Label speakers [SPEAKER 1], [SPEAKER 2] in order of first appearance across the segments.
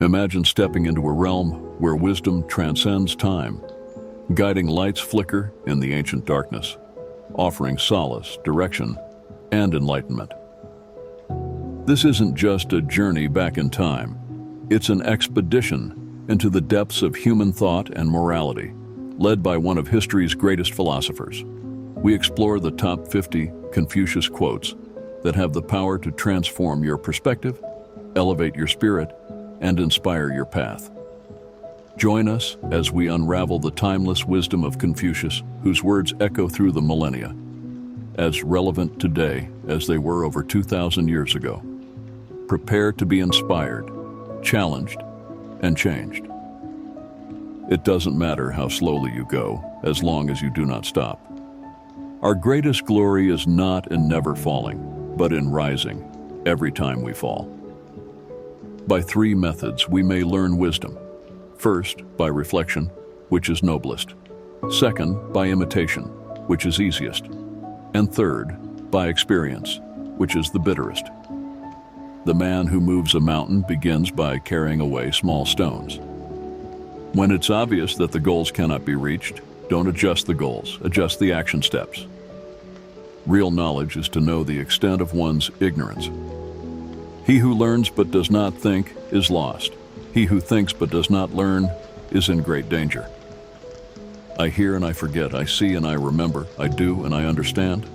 [SPEAKER 1] Imagine stepping into a realm where wisdom transcends time, guiding lights flicker in the ancient darkness, offering solace, direction, and enlightenment. This isn't just a journey back in time. It's an expedition into the depths of human thought and morality, led by one of history's greatest philosophers. We explore the top 50 Confucius quotes that have the power to transform your perspective, elevate your spirit, and inspire your path. Join us as we unravel the timeless wisdom of Confucius, whose words echo through the millennia, as relevant today as they were over 2,000 years ago. Prepare to be inspired, challenged, and changed. It doesn't matter how slowly you go, as long as you do not stop. Our greatest glory is not in never falling, but in rising every time we fall. By three methods we may learn wisdom. First, by reflection, which is noblest. Second, by imitation, which is easiest. And third, by experience, which is the bitterest. The man who moves a mountain begins by carrying away small stones. When it's obvious that the goals cannot be reached, don't adjust the goals, adjust the action steps. Real knowledge is to know the extent of one's ignorance. He who learns but does not think is lost. He who thinks but does not learn is in great danger. I hear and I forget, I see and I remember, I do and I understand.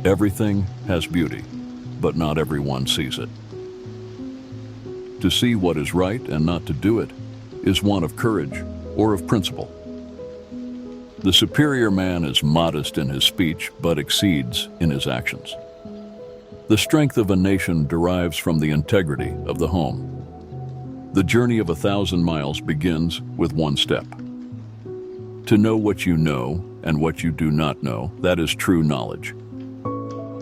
[SPEAKER 1] Everything has beauty, but not everyone sees it. To see what is right and not to do it is one of courage or of principle. The superior man is modest in his speech, but exceeds in his actions. The strength of a nation derives from the integrity of the home. The journey of 1,000 miles begins with one step. To know what you know and what you do not know, that is true knowledge.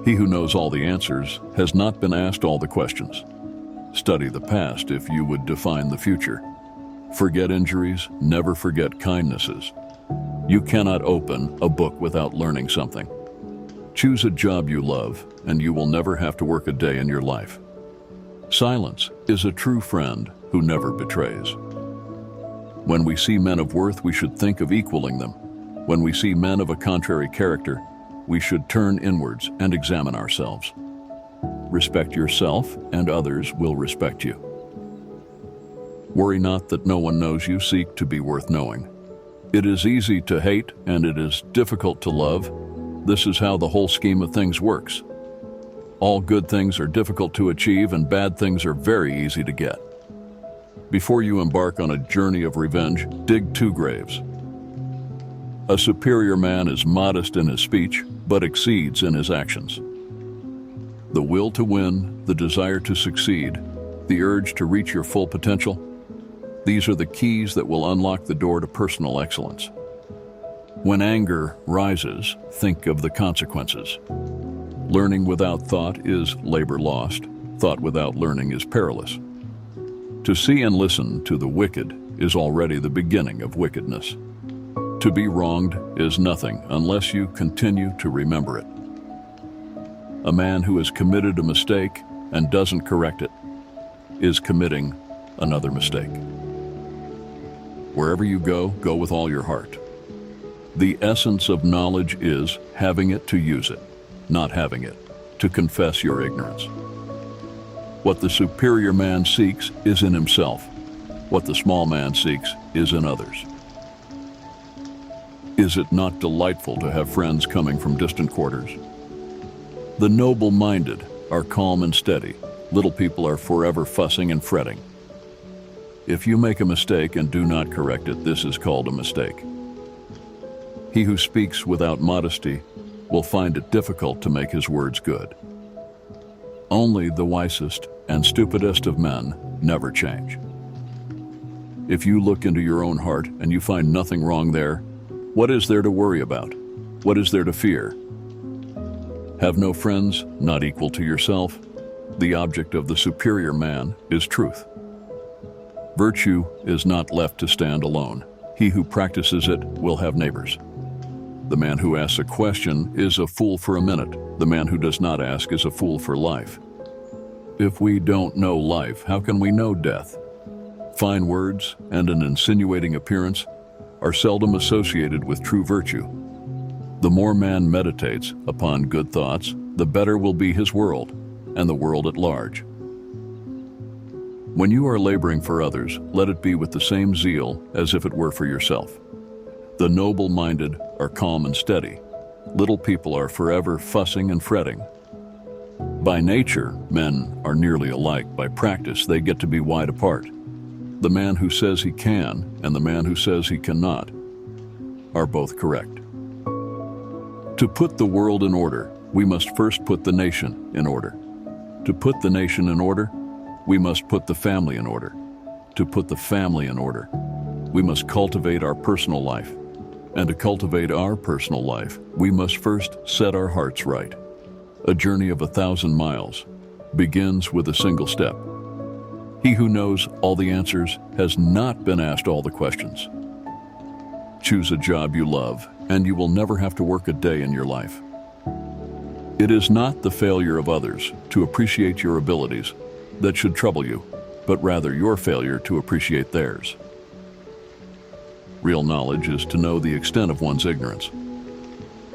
[SPEAKER 1] He who knows all the answers has not been asked all the questions. Study the past if you would define the future. Forget injuries, never forget kindnesses. You cannot open a book without learning something. Choose a job you love, and you will never have to work a day in your life. Silence is a true friend who never betrays. When we see men of worth, we should think of equaling them. When we see men of a contrary character, we should turn inwards and examine ourselves. Respect yourself, and others will respect you. Worry not that no one knows you, seek to be worth knowing. It is easy to hate, and it is difficult to love. This is how the whole scheme of things works. All good things are difficult to achieve, and bad things are very easy to get. Before you embark on a journey of revenge, dig 2 graves. A superior man is modest in his speech, but exceeds in his actions. The will to win, the desire to succeed, the urge to reach your full potential, these are the keys that will unlock the door to personal excellence. When anger rises, think of the consequences. Learning without thought is labor lost. Thought without learning is perilous. To see and listen to the wicked is already the beginning of wickedness. To be wronged is nothing unless you continue to remember it. A man who has committed a mistake and doesn't correct it is committing another mistake. Wherever you go, go with all your heart. The essence of knowledge is having it to use it, not having it to confess your ignorance. What the superior man seeks is in himself. What the small man seeks is in others. Is it not delightful to have friends coming from distant quarters? The noble-minded are calm and steady. Little people are forever fussing and fretting. If you make a mistake and do not correct it, this is called a mistake. He who speaks without modesty will find it difficult to make his words good. Only the wisest and stupidest of men never change. If you look into your own heart and you find nothing wrong there, what is there to worry about? What is there to fear? Have no friends not equal to yourself. The object of the superior man is truth. Virtue is not left to stand alone. He who practices it will have neighbors. The man who asks a question is a fool for a minute. The man who does not ask is a fool for life. If we don't know life, how can we know death? Fine words and an insinuating appearance are seldom associated with true virtue. The more man meditates upon good thoughts, the better will be his world and the world at large. When you are laboring for others, let it be with the same zeal as if it were for yourself. The noble-minded are calm and steady. Little people are forever fussing and fretting. By nature, men are nearly alike. By practice, they get to be wide apart. The man who says he can and the man who says he cannot are both correct. To put the world in order, we must first put the nation in order. To put the nation in order, we must put the family in order. To put the family in order, we must cultivate our personal life. And to cultivate our personal life, we must first set our hearts right. A journey of 1,000 miles begins with a single step. He who knows all the answers has not been asked all the questions. Choose a job you love, and you will never have to work a day in your life. It is not the failure of others to appreciate your abilities that should trouble you, but rather your failure to appreciate theirs. Real knowledge is to know the extent of one's ignorance.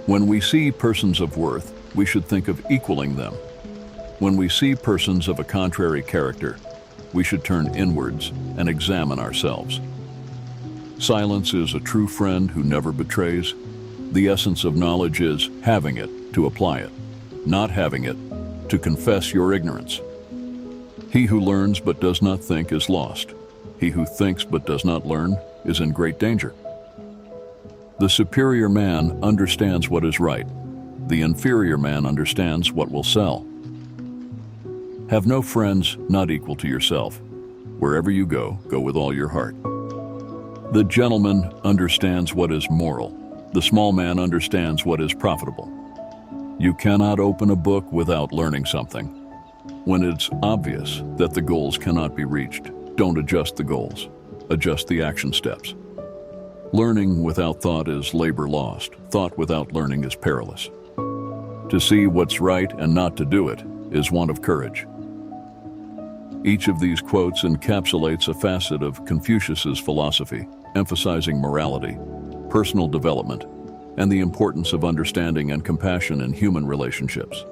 [SPEAKER 1] When we see persons of worth, we should think of equaling them. When we see persons of a contrary character, we should turn inwards and examine ourselves. Silence is a true friend who never betrays. The essence of knowledge is having it to apply it, not having it to confess your ignorance. He who learns but does not think is lost. He who thinks but does not learn is in great danger. The superior man understands what is right. The inferior man understands what will sell. Have no friends not equal to yourself. Wherever you go, go with all your heart. The gentleman understands what is moral. The small man understands what is profitable. You cannot open a book without learning something. When it's obvious that the goals cannot be reached, don't adjust the goals. Adjust the action steps. Learning without thought is labor lost. Thought without learning is perilous. To see what's right and not to do it is want of courage. Each of these quotes encapsulates a facet of Confucius's philosophy, emphasizing morality, personal development, and the importance of understanding and compassion in human relationships.